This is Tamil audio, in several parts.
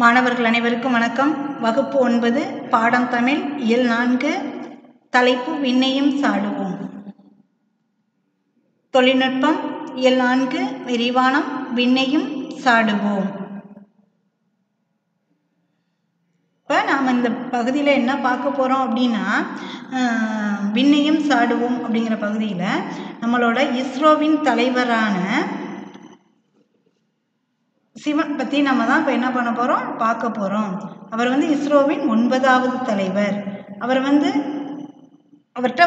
மாணவர்கள் அனைவருக்கும் வணக்கம். வகுப்பு 9 பாடம் தமிழ் இயல் 4 தலைப்பு விண்ணையும் சாடுவோம். தொழில்நுட்பம் இயல் 4 விரிவானம் விண்ணையும் சாடுவோம். இப்போ நாம் இந்த பகுதியில் என்ன பார்க்க போகிறோம் அப்படின்னா, விண்ணையும் சாடுவோம் அப்படிங்கிற பகுதியில் நம்மளோட இஸ்ரோவின் தலைவரான சிவன் பற்றி நம்ம தான் இப்போ என்ன பண்ண போகிறோம் பார்க்க போகிறோம். அவர் இஸ்ரோவின் 9வது தலைவர். அவர்கிட்ட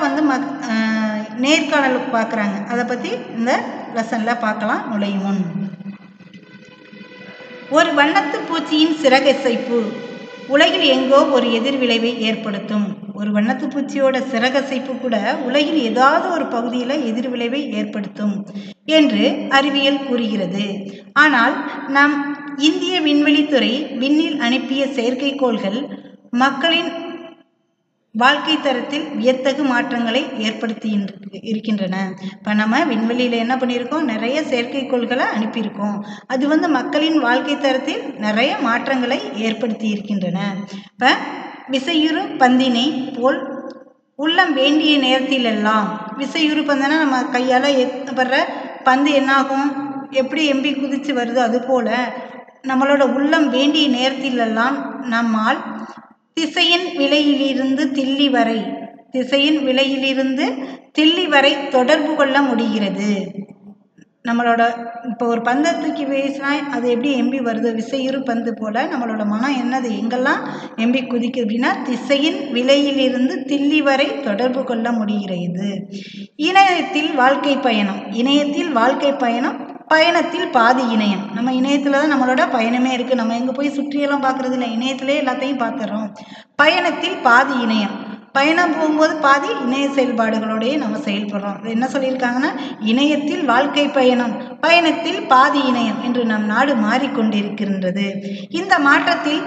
நேர்காணல் பார்க்குறாங்க. அதை பற்றி இந்த லெசனில் பார்க்கலாம். நுழையும் முன் ஒரு வண்ணத்து பூச்சியின் சிறகசைப்பு உலகில் எங்கோ ஒரு எதிர்விளைவை ஏற்படுத்தும். ஒரு வண்ணத்து பூச்சியோட சிறகசைப்பு கூட உலகில் ஏதாவது ஒரு பகுதியில் எதிர்விளைவை ஏற்படுத்தும் என்று அறிவியல் கூறுகிறது. ஆனால் நம் இந்திய விண்வெளித்துறை விண்ணில் அனுப்பிய செயற்கைக்கோள்கள் மக்களின் வாழ்க்கை தரத்தில் வியத்தகு மாற்றங்களை ஏற்படுத்தி இருக்கின்றன. இப்போ நம்ம விண்வெளியில் என்ன பண்ணியிருக்கோம், நிறைய செயற்கைக்கோள்களை அனுப்பியிருக்கோம். அது மக்களின் வாழ்க்கை தரத்தில் நிறைய மாற்றங்களை ஏற்படுத்தி இருக்கின்றன. இப்போ விசையுறு பந்தினை போல் உள்ளம் வேண்டிய நேரத்திலெல்லாம், விசையுறு பந்துனா நம்ம கையால் ஏற்படுற பந்து என்னாகும், எப்படி எம்பி குதித்து வருதோ அதுபோல் நம்மளோட உள்ளம் வேண்டிய நேரத்திலெல்லாம் நம்மால் திசையின் விலையிலிருந்து தில்லி வரை தொடர்பு கொள்ள முடிகிறது. நம்மளோட இப்போ ஒரு பந்தை தூக்கி வீசினா அது எப்படி எம்பி வருது, விசையுறு பந்து போல் நம்மளோட மனம் என்னது எங்கெல்லாம் எம்பி குதிக்குது அப்படின்னா திசையின் விலையிலிருந்து தில்லி வரை தொடர்பு கொள்ள முடிகிறது. இணையத்தில் வாழ்க்கை பயணம் பயணத்தில் பாதி இணையம். நம்ம இணையத்தில் தான் நம்மளோட பயணமே இருக்குது. நம்ம எங்கே போய் சுற்றியெல்லாம் பார்க்குறது இல்லை, இணையத்திலே எல்லாத்தையும் பார்த்துடுறோம். பயணத்தில் பாதி இணையம், பயணம் போகும்போது பாதி இணைய செயல்பாடுகளோடையே நம்ம செயல்படுறோம். அது என்ன சொல்லியிருக்காங்கன்னா, இணையத்தில் வாழ்க்கை பயணம் பயணத்தில் பாதி இணையம் என்று நம் நாடு மாறிக்கொண்டிருக்கின்றது. இந்த மாற்றத்தில்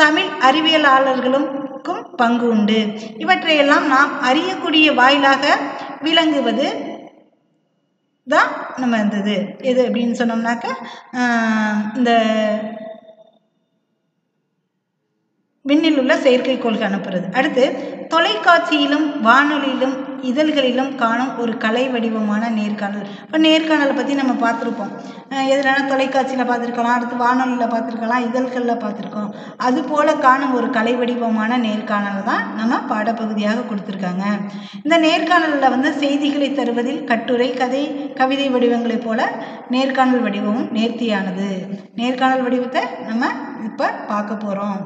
தமிழ் அறிவியலாளர்களுக்கும் பங்கு உண்டு. இவற்றையெல்லாம் நாம் அறியக்கூடிய வாயிலாக விளங்குவது தான் நம்ம இருந்தது எது அப்படின்னு சொன்னோம்னாக்க இந்த விண்ணில் உள்ள செயற்கைக்கோள்கள் அனுப்புறது. அடுத்து தொலைக்காட்சியிலும் வானொலியிலும் இதழ்களிலும் காணும் ஒரு கலை வடிவமான நேர்காணல். இப்போ நேர்காணலை பற்றி நம்ம பார்த்துருப்போம். எதுனா தொலைக்காட்சியில் பார்த்துருக்கலாம், அடுத்து வானொலியில் பார்த்துருக்கலாம், இதழ்களில் பார்த்துருக்கோம். அதுபோல் காணும் ஒரு கலை வடிவமான நேர்காணல் தான் நம்ம பாடப்பகுதியாக கொடுத்துருக்காங்க. இந்த நேர்காணலில் செய்திகளை தருவதில் கட்டுரை, கதை, கவிதை வடிவங்களைப் போல நேர்காணல் வடிவமும் நேர்த்தியானது. நேர்காணல் வடிவத்தை நம்ம இப்போ பார்க்க போகிறோம்.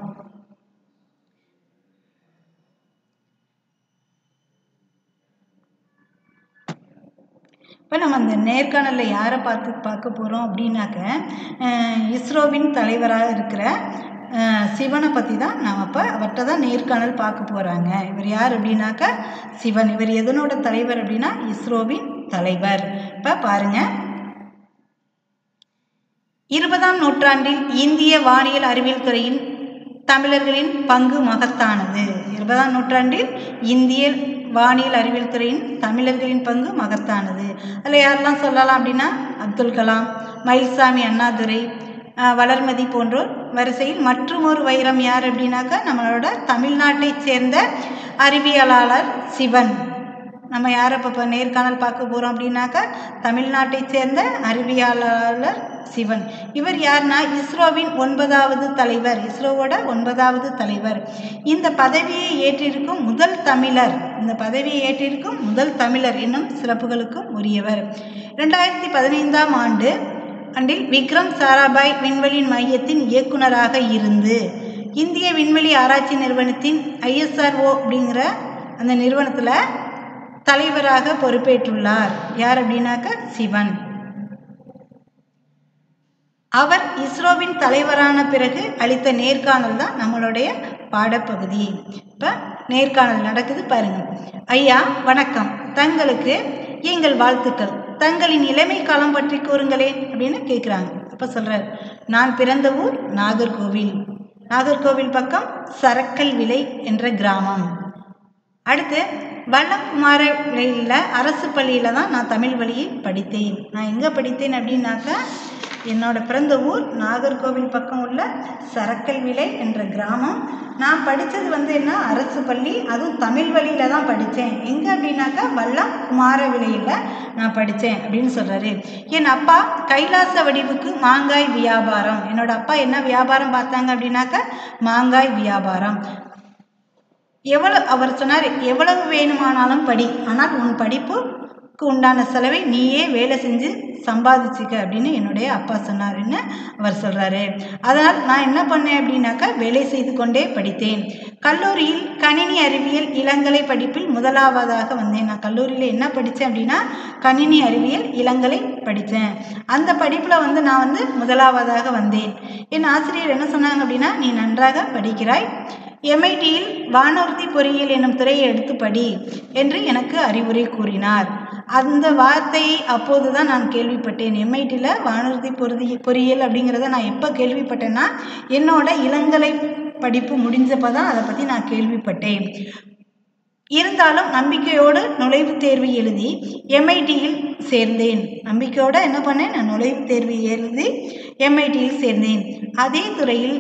இப்போ நம்ம அந்த நேர்காணலில் யாரை பார்க்க போகிறோம் அப்படின்னாக்க, இஸ்ரோவின் தலைவராக இருக்கிற சிவனை பற்றி தான் நாம் இப்போ அவர்கிட்ட தான் நேர்காணல் பார்க்க போகிறாங்க. இவர் யார் அப்படின்னாக்க சிவன். இவர் எதனோட தலைவர் அப்படின்னா இஸ்ரோவின் தலைவர். இப்போ பாருங்கள், 20ஆம் நூற்றாண்டில் இந்திய வானியல் அறிவியல் துறையின் தமிழர்களின் பங்கு மகத்தானது. 20ஆம் நூற்றாண்டில் இந்திய வானியல் அறிவியல் துறையின் தமிழர்களின் பங்கு மகத்தானது. அதில் யாரெல்லாம் சொல்லலாம் அப்படின்னா அப்துல் கலாம், மயில்சாமி அண்ணாதுரை, வளர்மதி போன்றோர் வரிசையில் மற்றுமொரு வைரம் யார் அப்படின்னாக்கா நம்மளோட தமிழ்நாட்டை சேர்ந்த அறிவியலாளர் சிவன். நம்ம யாரை இப்போ நேர்காணல் பார்க்க போகிறோம் அப்படின்னாக்கா தமிழ்நாட்டை சேர்ந்த அறிவியலாளர் சிவன். இவர் யாருன்னா இஸ்ரோவின் 9வது தலைவர், இஸ்ரோவோட 9வது தலைவர். இந்த பதவியை ஏற்றிருக்கும் முதல் தமிழர் என்னும் சிறப்புகளுக்கும் உரியவர். 2015ஆம் ஆண்டில் விக்ரம் சாராபாய் விண்வெளி மையத்தின் இயக்குநராக இருந்து இந்திய விண்வெளி ஆராய்ச்சி நிறுவனத்தின் ISRO அப்படிங்கிற அந்த நிறுவனத்தில் தலைவராக பொறுப்பேற்றுள்ளார். யார் அப்படின்னாக்க சிவன். அவர் இஸ்ரோவின் தலைவரான பிறகு அளித்த நேர்காணல் தான் நம்மளுடைய பாடப்பகுதி. இப்போ நேர்காணல் நடக்குது பாருங்க. ஐயா வணக்கம், தங்களுக்கு எங்கள் வாழ்த்துக்கள். தங்களின் இளமை காலம் பற்றி கூறுங்களேன் அப்படின்னு கேட்குறாங்க. அப்போ சொல்கிறார், நான் பிறந்த ஊர் நாகர்கோவில் பக்கம் சரக்கல் விலை என்ற கிராமம். அடுத்து வல்லகுமார விலையில் அரசு பள்ளியில் தான் நான் தமிழ் வழியை படித்தேன். நான் எங்கே படித்தேன் அப்படின்னாக்கா என்னோட பிறந்த ஊர் நாகர்கோவில் பக்கம் உள்ள சரக்கல்விளை என்ற கிராமம். நான் படித்தது வந்து என்ன, அரசு பள்ளி, அதுவும் தமிழ் வழியில் தான் படித்தேன். எங்கே அப்படின்னாக்கா வல்லம் குமாரவிளையில் நான் படித்தேன் அப்படின்னு சொல்கிறாரு. என் அப்பா கைலாச வடிவுக்கு மாங்காய் வியாபாரம். என்னோட அப்பா என்ன வியாபாரம் பார்த்தாங்க அப்படின்னாக்கா மாங்காய் வியாபாரம். அவர் சொன்னார், எவ்வளவு வேணுமானாலும் படி, ஆனால் உன் படிப்புக்கு உண்டான செலவை நீயே வேலை செஞ்சு சம்பாதிச்சுக்க அப்படின்னு என்னுடைய அப்பா சொன்னாருன்னு அவர் சொல்கிறாரு. அதனால் நான் என்ன பண்ணேன் அப்படின்னாக்கா வேலை செய்து கொண்டே படித்தேன். கல்லூரியில் கணினி அறிவியல் இளங்கலை படிப்பில் முதலாவதாக வந்தேன். நான் கல்லூரியில் என்ன படித்தேன் அப்படின்னா கணினி அறிவியல் இளங்கலை படித்தேன். அந்த படிப்பில் வந்து நான் வந்து முதலாவதாக வந்தேன். என் ஆசிரியர் என்ன சொன்னாங்க அப்படின்னா, நீ நன்றாக படிக்கிறாய், MITயில் வானூர்தி பொறியியல் என்னும் துறையை எடுத்து படி என்று எனக்கு அறிவுரை கூறினார். அந்த வார்த்தையை அப்போது தான் நான் கேள்விப்பட்டேன். MITயில் வானூர்தி பொறியியல் அப்படிங்கிறத நான் எப்போ கேள்விப்பட்டேன்னா என்னோட இளங்கலை படிப்பு முடிஞ்சப்போ தான் அதை பற்றி நான் கேள்விப்பட்டேன். இருந்தாலும் நம்பிக்கையோடு நுழைவுத் தேர்வு எழுதி MITயில் சேர்ந்தேன். நம்பிக்கையோடு என்ன பண்ணேன், நான் நுழைவுத் தேர்வு எழுதி MITயில் சேர்ந்தேன். அதே துறையில்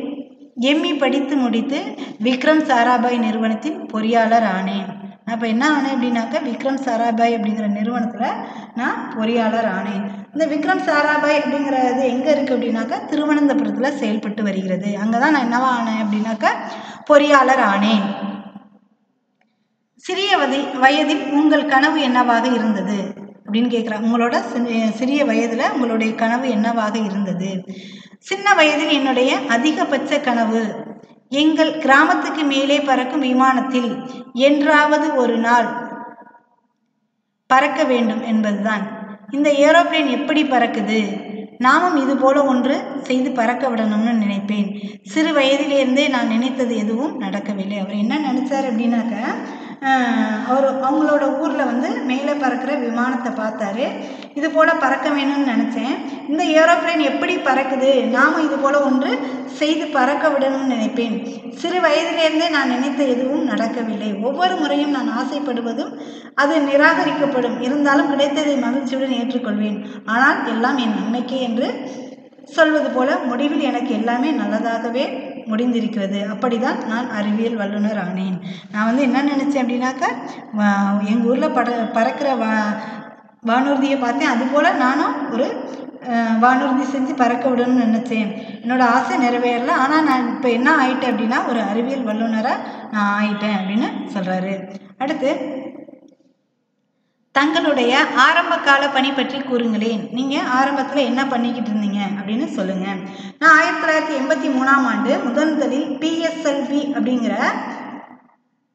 ME படித்து முடித்து விக்ரம் சாராபாய் நிறுவனத்தின் பொறியாளர் ஆனேன். அப்போ என்ன ஆனேன் அப்படின்னாக்கா விக்ரம் சாராபாய் அப்படிங்கிற நிறுவனத்தில் நான் பொறியாளர் ஆனேன். இந்த விக்ரம் சாராபாய் அப்படிங்கிறது எங்கே இருக்குது அப்படின்னாக்கா திருவனந்தபுரத்தில் செயல்பட்டு வருகிறது. அங்கே தான் நான் என்னவா ஆனேன் அப்படின்னாக்கா பொறியாளர் ஆனேன். சிறிய வயதில் உங்கள் கனவு என்னவாக இருந்தது அப்படின்னு கேட்குறாங்க. உங்களோட சிறிய வயதில் உங்களுடைய கனவு என்னவாக இருந்தது? சின்ன வயதில் என்னுடைய அதிகபட்ச கனவு எங்கள் கிராமத்துக்கு மேலே பறக்கும் விமானத்தில் என்றாவது ஒரு நாள் பறக்க வேண்டும் என்பதுதான். இந்த ஏரோப்ளேன் எப்படி பறக்குது, நாமும் இது போல ஒன்று செய்து பறக்க விடணும்னு நினைப்பேன். சிறு வயதிலிருந்தே நான் நினைத்தது எதுவும் நடக்கவில்லை. அவர் என்ன நினைச்சார் அப்படின்னாக்க, அவங்களோட ஊரில் வந்து மேலே பறக்கிற விமானத்தை பார்த்தாரு. இது போல் பறக்க வேணும்னு நினச்சேன். இந்த ஏரோப்ளேன் எப்படி பறக்குது, நாம் இது போல் ஒன்று செய்து பறக்க விடணும்னு நினைப்பேன். சிறு வயதிலிருந்தே நான் நினைத்த எதுவும் நடக்கவில்லை. ஒவ்வொரு முறையும் நான் ஆசைப்படுவதும் அது நிராகரிக்கப்படும். இருந்தாலும் கிடைத்ததை மகிழ்ச்சியுடன் ஏற்றுக்கொள்வேன். ஆனால் எல்லாம் என் நன்மைக்கே என்று சொல்வது போல முடிவில் எனக்கு எல்லாமே நல்லதாகவே முடிந்திருக்கிறது. அப்படிதான் நான் அறிவியல் வல்லுநர் ஆனேன். நான் வந்து என்ன நினச்சேன் அப்படின்னாக்கா, எங்கள் ஊரில் பறக்கிற வானூர்தியை பார்த்தேன். அதுபோல் நானும் ஒரு வானூர்தி செஞ்சு பறக்க விடணும்னு நினச்சேன். என்னோடய ஆசை நிறைவேறல. ஆனால் நான் இப்போ என்ன ஆயிட்டேன் அப்படின்னா ஒரு அறிவியல் வல்லுநராக நான் ஆயிட்டேன் அப்படின்னு சொல்கிறாரு. அடுத்து, தங்களுடைய ஆரம்ப கால பணி பற்றி கூறுங்களேன். நீங்கள் ஆரம்பத்தில் என்ன பண்ணிக்கிட்டு இருந்தீங்க அப்படின்னு சொல்லுங்கள். நான் 1983ஆம் ஆண்டு முதலில் PSLV அப்படிங்கிற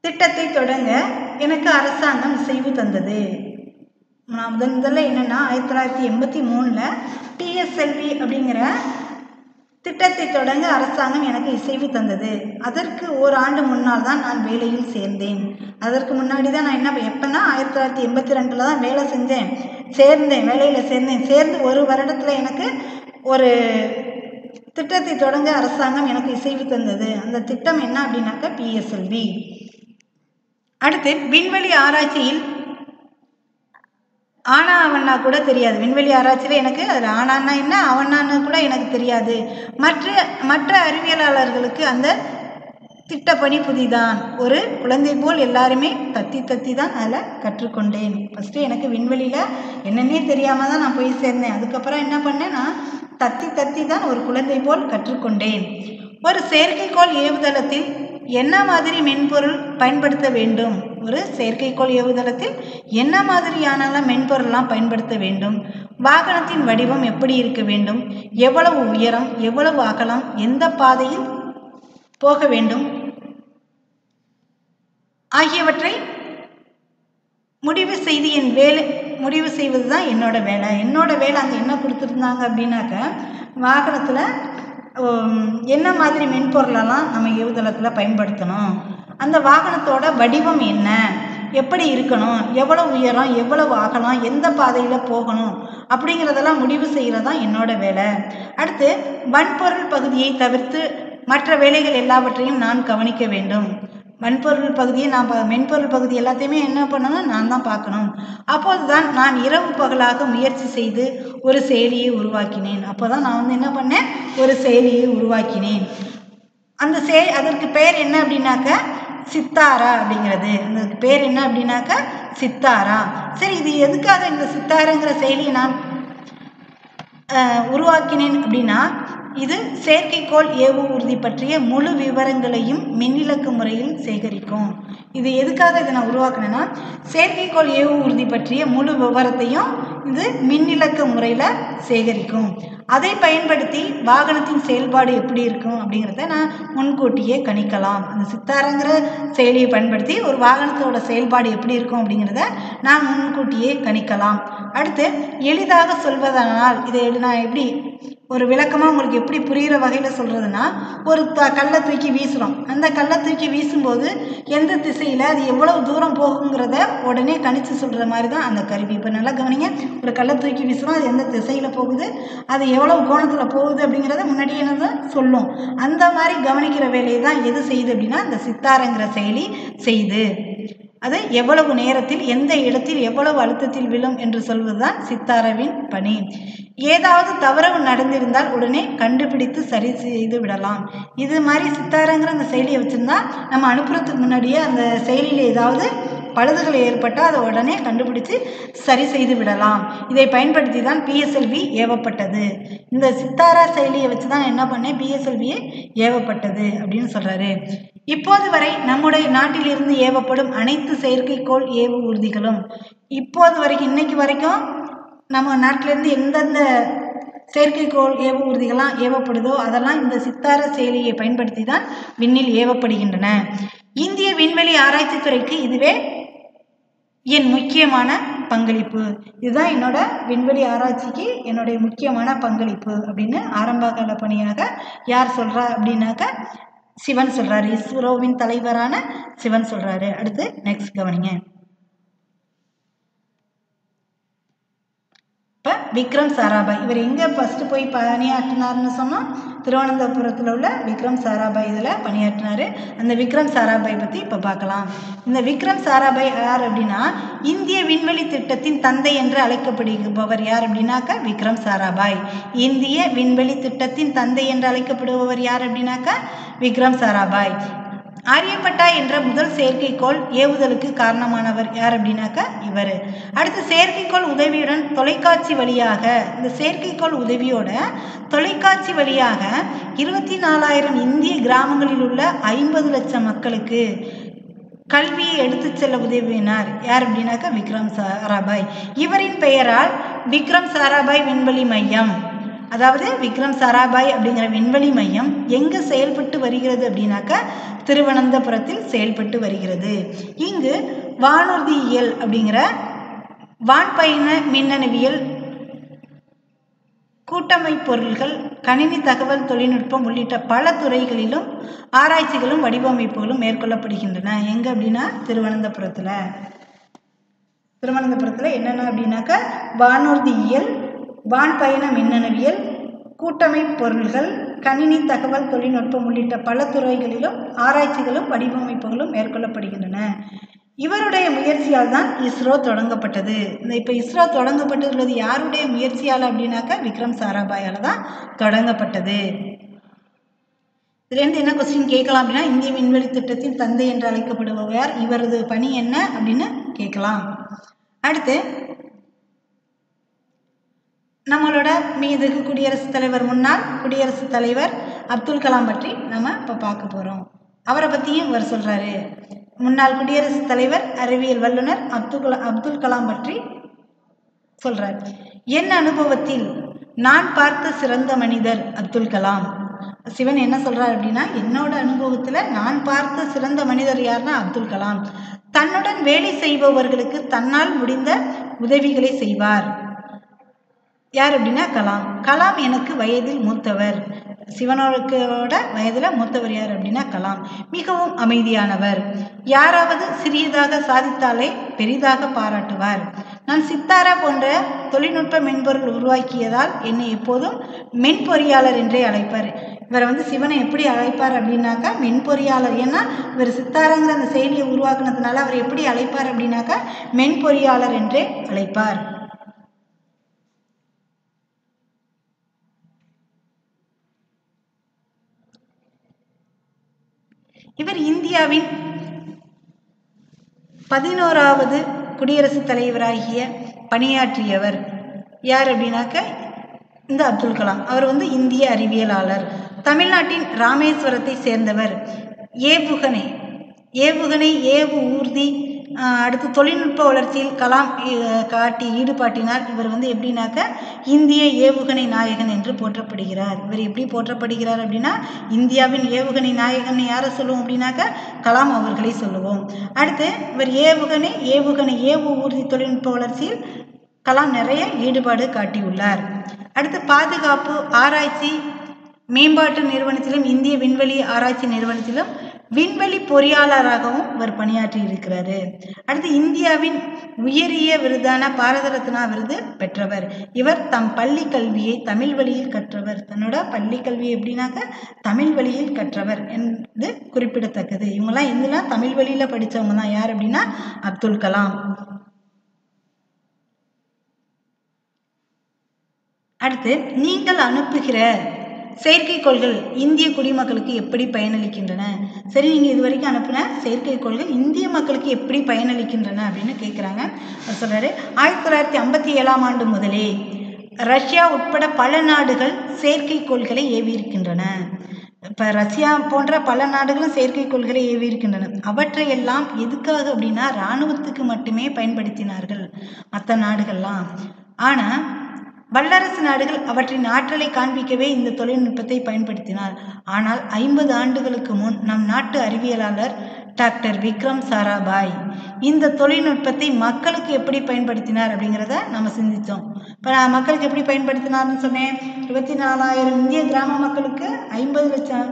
திட்டத்தை தொடங்க எனக்கு அரசாங்கம் இசைவு தந்தது. நான் முதல்ல என்னென்னா 1983 PSLV அப்படிங்கிற திட்டத்தை தொடங்க அரசாங்கம் எனக்கு இசைவு தந்தது. அதற்கு ஓராண்டு முன்னால் தான் நான் வேலையில் சேர்ந்தேன். அதற்கு முன்னாடி தான் நான் எப்போனா 1982 தான் வேலை வேலையில் சேர்ந்து ஒரு வருடத்தில் எனக்கு ஒரு திட்டத்தை தொடங்க அரசாங்கம் எனக்கு இசைவு தந்தது. அந்த திட்டம் என்ன அப்படின்னாக்கா PSLV. அடுத்து, விண்வெளி ஆராய்ச்சியில் ஆனா அவன்னா கூட தெரியாது. விண்வெளி ஆராய்ச்சியில் எனக்கு அதில் ஆனான்னா என்ன அவனான்னு கூட எனக்கு தெரியாது. மற்ற அறிவியலாளர்களுக்கு அந்த திட்டப்பணி புதிதான். ஒரு குழந்தை போல் எல்லாருமே தத்தி தான் அதில் கற்றுக்கொண்டேன். ஃபஸ்ட்டு எனக்கு விண்வெளியில் என்னென்னே தெரியாமல் தான் நான் போய் சேர்ந்தேன். அதுக்கப்புறம் என்ன பண்ணேன், நான் தத்தி தான் ஒரு குழந்தை போல் கற்றுக்கொண்டேன். ஒரு செயற்கைக்கோள் ஏவுதளத்தில் என்ன மாதிரி மென்பொருள் பயன்படுத்த வேண்டும்? ஒரு செயற்கைக்கோள் ஏவுதளத்தில் என்ன மாதிரியான மென்பொருள்லாம் பயன்படுத்த வேண்டும்? வாகனத்தின் வடிவம் எப்படி இருக்க வேண்டும்? எவ்வளவு உயரம், எவ்வளவு அகலம், எந்த பாதையில் போக வேண்டும் ஆகியவற்றை முடிவு செய்வது தான் என்னோட வேலை. அங்கே என்ன கொடுத்துருந்தாங்க அப்படின்னாக்க, வாகனத்தில் என்ன மாதிரி மென்பொருளெல்லாம் நம்ம ஏவுதளத்தில் பயன்படுத்தணும், அந்த வாகனத்தோட வடிவம் என்ன, எப்படி இருக்கணும், எவ்வளவு உயரம், எவ்வளவு அகலம், எந்த பாதையில் போகணும் அப்படிங்கிறதெல்லாம் முடிவு செய்கிறது தான் என்னோட வேலை. அடுத்து, வன்பொருள் பகுதியை தவிர்த்து மற்ற வேலைகள் எல்லாவற்றையும் நான் கவனிக்க வேண்டும். வன்பொருள் பகுதியை மென்பொருள் பகுதி எல்லாத்தையுமே என்ன பண்ணணும், நான் தான் பார்க்கணும். அப்போது தான் நான் இரவு பகலாக முயற்சி செய்து ஒரு செயலியை உருவாக்கினேன். அப்போ தான் நான் என்ன பண்ணேன், ஒரு செயலியை உருவாக்கினேன். அந்த அதற்கு பெயர் என்ன அப்படின்னாக்க சித்தாரா அப்படிங்கிறது. அந்த பேர் என்ன அப்படின்னாக்க சித்தாரா. சரி, இது எதுக்காக இந்த சித்தாராங்கிற செயலியை நான் உருவாக்கினேன் அப்படின்னா, இது செயற்கைக்கோள் ஏவு ஊர்தி பற்றிய முழு விவரங்களையும் மின்னிலக்க முறையில் சேகரிக்கும். இது எதுக்காக இதை நான் உருவாக்கினேன்னா, செயற்கைக்கோள் ஏவு ஊர்தி பற்றிய முழு விவரத்தையும் இது மின்னிலக்க முறையில் சேகரிக்கும். அதை பயன்படுத்தி வாகனத்தின் செயல்பாடு எப்படி இருக்கும் அப்படிங்கிறத நான் முன்கூட்டியே கணிக்கலாம். அந்த சித்தாராங்கிற செயலியை பயன்படுத்தி ஒரு வாகனத்தோட செயல்பாடு எப்படி இருக்கும் அப்படிங்கிறத நான் முன்கூட்டியே கணிக்கலாம். அடுத்து, எளிதாக சொல்வதனால் இதை நான் எப்படி ஒரு விளக்கமாக உங்களுக்கு எப்படி புரிகிற வகையில் சொல்கிறதுனா, ஒரு கல்லை தூக்கி வீசுகிறோம். அந்த கல்லை தூக்கி வீசும்போது எந்த திசையில் அது எவ்வளவு தூரம் போகுங்கிறத உடனே கணிச்சு சொல்கிற மாதிரி தான் அந்த கருவி. இப்போ நல்லா கவனிங்க, ஒரு கல்லை தூக்கி வீசுகிறோம், அது எந்த திசையில் போகுது, அது எவ்வளவு கோணத்தில் போகுது அப்படிங்கிறத முன்னாடியே என்ன சொல்லும். அந்த மாதிரி கவனிக்கிற வேலையை தான் எது செய்யுது அப்படின்னா இந்த சித்தாரங்கிற செயலி செய்யுது. அது எவ்வளவு நேரத்தில் எந்த இடத்தில் எவ்வளவு அழுத்தத்தில் விழும் என்று சொல்வதுதான் சித்தாராவின் பணி. ஏதாவது தவறு நடந்திருந்தால் உடனே கண்டுபிடித்து சரி செய்து விடலாம். இது மாதிரி சித்தாராங்கிற அந்த செயலியை வச்சுருந்தா நம்ம அனுப்புறதுக்கு முன்னாடியே அந்த செயலியில் ஏதாவது பழுதுகள் ஏற்பட்டால் அதை உடனே கண்டுபிடிச்சு சரி செய்து விடலாம். இதை பயன்படுத்தி தான் பிஎஸ்எல்வி ஏவப்பட்டது. இந்த சித்தாரா செயலியை வச்சு தான் என்ன பண்ணேன், பிஎஸ்எல்வியை ஏவப்பட்டது அப்படின்னு சொல்கிறாரு. இப்போது வரை நம்முடைய நாட்டிலிருந்து ஏவப்படும் அனைத்து செயற்கைக்கோள் ஏவு ஊர்திகளும் இப்போது வரைக்கும் இன்னைக்கு வரைக்கும் நம்ம நாட்டிலேருந்து எந்தெந்த செயற்கைக்கோள் ஏவு ஊர்திகள்லாம் ஏவப்படுதோ அதெல்லாம் இந்த சித்தார செயலியை பயன்படுத்தி தான் விண்ணில் ஏவப்படுகின்றன. இந்திய விண்வெளி ஆராய்ச்சி துறைக்கு இதுவே என் முக்கியமான பங்களிப்பு. இதுதான் என்னோட விண்வெளி ஆராய்ச்சிக்கு என்னுடைய முக்கியமான பங்களிப்பு அப்படின்னு ஆரம்ப கால பணியாக யார் சொல்கிறா அப்படின்னாக்க சிவன் சொல்கிறாரு. இஸ்ரோவின் தலைவரான சிவன் சொல்கிறாரு. அடுத்து நெக்ஸ்ட் கவனிங்க. இப்போ விக்ரம் சாராபாய் இவர் எங்கே ஃபஸ்ட்டு போய் பணியாற்றினார்னு சொன்னால் திருவனந்தபுரத்தில் உள்ள விக்ரம் சாராபாய் இதில் பணியாற்றினார். அந்த விக்ரம் சாராபாய் பற்றி இப்போ பார்க்கலாம். இந்த விக்ரம் சாராபாய் யார் அப்படின்னா இந்திய விண்வெளி திட்டத்தின் தந்தை என்று அழைக்கப்படுபவர் யார் அப்படின்னாக்கா விக்ரம் சாராபாய். இந்திய விண்வெளி திட்டத்தின் தந்தை என்று அழைக்கப்படுபவர் யார் அப்படின்னாக்கா விக்ரம் சாராபாய். ஆரியப்பட்டா என்ற முதல் செயற்கைக்கோள் ஏவுதலுக்கு காரணமானவர் யார் அப்படின்னாக்கா இவர். அடுத்து செயற்கைக்கோள் உதவியுடன் தொலைக்காட்சி வழியாக இந்த செயற்கைக்கோள் உதவியோட தொலைக்காட்சி வழியாக 24,000 இந்திய கிராமங்களில் உள்ள 50 லட்சம் மக்களுக்கு கல்வியை எடுத்து செல்ல உதவினார் யார் அப்படின்னாக்கா விக்ரம் சாராபாய். இவரின் பெயரால் விக்ரம் சாராபாய் விண்வெளி மையம், அதாவது விக்ரம் சாராபாய் அப்படிங்கிற விண்வெளி மையம் எங்கே செயல்பட்டு வருகிறது அப்படின்னாக்கா திருவனந்தபுரத்தில் செயல்பட்டு வருகிறது. இங்கு வானூர்தியியல் அப்படிங்கிற வான்பயண மின்னணுவியல், கூட்டமைப்பு பொருள்கள், கணினி தகவல் தொழில்நுட்பம் உள்ளிட்ட பல துறைகளிலும் ஆராய்ச்சிகளும் வடிவமைப்புகளும் மேற்கொள்ளப்படுகின்றன. எங்கே அப்படின்னா திருவனந்தபுரத்தில். என்னென்ன அப்படின்னாக்கா வானூர்தியியல், வான்பயண மின்னணுவியல், கூட்டமைப்பு பொருள்கள், கணினி தகவல் தொழில்நுட்பம் உள்ளிட்ட பல துறைகளிலும் ஆராய்ச்சிகளும் வடிவமைப்புகளும் மேற்கொள்ளப்படுகின்றன. இவருடைய முயற்சியால் தான் இஸ்ரோ தொடங்கப்பட்டது. இப்போ இஸ்ரோ தொடங்கப்பட்டுள்ளது யாருடைய முயற்சியால் அப்படின்னாக்கா விக்ரம் சாராபாயால் தான் தொடங்கப்பட்டது. இதுலேருந்து என்ன கொஸ்டின் கேட்கலாம் அப்படின்னா இந்திய விண்வெளி திட்டத்தின் தந்தை என்று அழைக்கப்படுபவர் யார், இவரது பணி என்ன அப்படின்னு கேட்கலாம். அடுத்து நம்மளோட மீதுக்கு குடியரசுத் தலைவர், முன்னாள் குடியரசுத் தலைவர் அப்துல் கலாம் பற்றி நம்ம இப்போ பார்க்க போகிறோம். அவரை பற்றியும் இவர் சொல்கிறாரு. முன்னாள் குடியரசுத் தலைவர் அறிவியல் வல்லுநர் அப்துல் கலாம் பற்றி சொல்கிறார். என் அனுபவத்தில் நான் பார்த்த சிறந்த மனிதர் அப்துல் கலாம். சிவன் என்ன சொல்கிறார் அப்படின்னா என்னோட அனுபவத்தில் நான் பார்த்த சிறந்த மனிதர் யாருன்னா அப்துல் கலாம். தன்னுடன் வேலை செய்பவர்களுக்கு தன்னால் முடிந்த உதவிகளை செய்வார். யார் அப்படின்னா கலாம். கலாம் எனக்கு வயதில் மூத்தவர். சிவனோட வயதில் மூத்தவர் யார் அப்படின்னா கலாம். மிகவும் அமைதியானவர். யாராவது சிறியதாக சாதித்தாலே பெரிதாக பாராட்டுவார். நான் சித்தாரா போன்ற தொழில்நுட்ப மென்பொருள் உருவாக்கியதால் என்னை எப்போதும் மென்பொறியாளர் என்றே அழைப்பார். இவரை வந்து சிவனை எப்படி அழைப்பார் அப்படின்னாக்கா மென்பொறியாளர். ஏன்னா இவர் சித்தாரங்கிற அந்த செயலியை உருவாக்குனதுனால அவர் எப்படி அழைப்பார் அப்படின்னாக்கா மென்பொறியாளர் என்றே அழைப்பார். இவர் இந்தியாவின் 11வது குடியரசுத் தலைவராகிய பணியாற்றியவர் யார் அப்படின்னாக்க இந்த அப்துல் கலாம். அவர் வந்து இந்திய அறிவியலாளர். தமிழ்நாட்டின் ராமேஸ்வரத்தை சேர்ந்தவர். ஏவுகணை ஏவு ஊர்தி அடுத்து தொழில்நுட்ப வளர்ச்சியில் கலாம் ஈடுபாட்டினார். இவர் வந்து எப்படின்னாக்க இந்திய ஏவுகணை நாயகன் என்று போற்றப்படுகிறார். இவர் எப்படி போற்றப்படுகிறார் அப்படின்னா இந்தியாவின் ஏவுகணை நாயகன் யாரை சொல்லுவோம் அப்படின்னாக்க கலாம் அவர்களை சொல்லுவோம். அடுத்து இவர் ஏவு ஊர்தி தொழில்நுட்ப வளர்ச்சியில் கலாம் நிறைய ஈடுபாடு காட்டியுள்ளார். அடுத்து பாதுகாப்பு ஆராய்ச்சி மேம்பாட்டு நிறுவனத்திலும் இந்திய விண்வெளி ஆராய்ச்சி நிறுவனத்திலும் விண்வெளி பொறியாளராகவும் இவர் பணியாற்றி இருக்கிறாரு. அடுத்து இந்தியாவின் உயரிய விருதான பாரத ரத்னா விருது பெற்றவர். இவர் தம் பள்ளி கல்வியை தமிழ் வழியில் கற்றவர். தன்னோட பள்ளி கல்வியை எப்படின்னாக்க தமிழ் வழியில் கற்றவர் என்று குறிப்பிடத்தக்கது. இவங்கெல்லாம் எங்கெல்லாம் தமிழ் வழியில படித்தவங்க தான். யார் அப்படின்னா அப்துல் கலாம். அடுத்து நீங்கள் அனுப்புகிற செயற்கைக்கோள்கள் இந்திய குடிமக்களுக்கு எப்படி பயனளிக்கின்றன? சரி, நீங்கள் இது வரைக்கும் அனுப்பின செயற்கைக்கோள்கள் இந்திய மக்களுக்கு எப்படி பயனளிக்கின்றன அப்படின்னு கேட்குறாங்க. அவர் சொல்கிறாரு, 1957ஆம் ஆண்டு முதலே ரஷ்யா உட்பட பல நாடுகள் செயற்கைக்கோள்களை ஏவியிருக்கின்றன. இப்போ ரஷ்யா போன்ற பல நாடுகளும் செயற்கைக்கோள்களை ஏவியிருக்கின்றன. அவற்றையெல்லாம் எதுக்காக அப்படின்னா இராணுவத்துக்கு மட்டுமே பயன்படுத்தினார்கள் மற்ற நாடுகள்லாம். ஆனால் வல்லரசு நாடுகள் அவற்றின் ஆற்றலை காண்பிக்கவே இந்த தொழில்நுட்பத்தை பயன்படுத்தினார். ஆனால் 50 ஆண்டுகளுக்கு முன் நம் நாட்டு அறிவியலாளர் டாக்டர் விக்ரம் சாராபாய் இந்த தொழில்நுட்பத்தை மக்களுக்கு எப்படி பயன்படுத்தினார் அப்படிங்கிறத நம்ம சிந்தித்தோம். இப்போ மக்களுக்கு எப்படி பயன்படுத்தினார்னு சொன்னேன். 24,000 இந்திய கிராம மக்களுக்கு 50 லட்சம்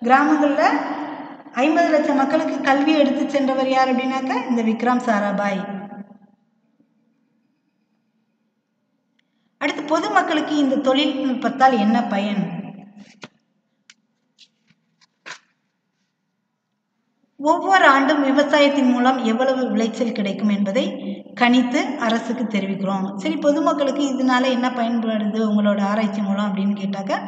கிராமங்களில் 50 லட்சம் மக்களுக்கு கல்வி எடுத்து சென்றவர் யார் அப்படின்னாக்க இந்த விக்ரம் சாராபாய். அடுத்து பொதுமக்களுக்கு இந்த தொழில்நுட்பத்தால் என்ன பயன்? ஒவ்வொரு ஆண்டும் விவசாயத்தின் மூலம் எவ்வளவு விளைச்சல் கிடைக்கும் என்பதை கணித்து அரசுக்கு தெரிவிக்கிறோம். சரி, பொதுமக்களுக்கு இதனால என்ன பயன்படுது உங்களோட ஆராய்ச்சி மூலம் அப்படின்னு கேட்டாக்க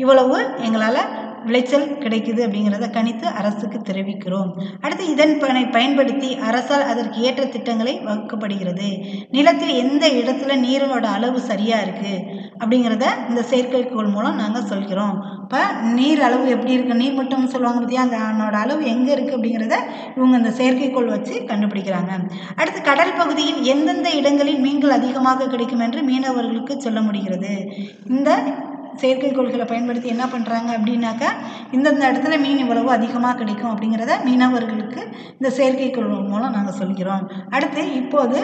இவ்வளவு எங்களால் விளைச்சல் கிடைக்குது அப்படிங்கிறத கணித்து அரசுக்கு தெரிவிக்கிறோம். அடுத்து இதன் பயன்படுத்தி அரசால் அதற்கு ஏற்ற திட்டங்களை வகுக்கப்படுகிறது. நிலத்தில் எந்த இடத்துல நீரோட அளவு சரியாக இருக்குது அப்படிங்கிறத இந்த செயற்கைக்கோள் மூலம் நாங்கள் சொல்கிறோம். இப்போ நீர் அளவு எப்படி இருக்குது, நீர் மட்டம்னு சொல்லுவாங்க பற்றியா, அதனோட அளவு எங்கே இருக்குது அப்படிங்கிறத இவங்க இந்த செயற்கைக்கோள் வச்சு கண்டுபிடிக்கிறாங்க. அடுத்து கடல் பகுதியில் எந்தெந்த இடங்களில் மீன்கள் அதிகமாக கிடைக்கும் என்று மீனவர்களுக்கு சொல்ல முடிகிறது. இந்த செயற்கைக்கோள்களை பயன்படுத்தி என்ன பண்ணுறாங்க அப்படின்னாக்கா இந்தந்த இடத்துல மீன் இவ்வளவு அதிகமாக கிடைக்கும் அப்படிங்கிறத மீனவர்களுக்கு இந்த செயற்கைக்கோள் மூலம் நாங்கள் சொல்கிறோம். அடுத்து இப்போது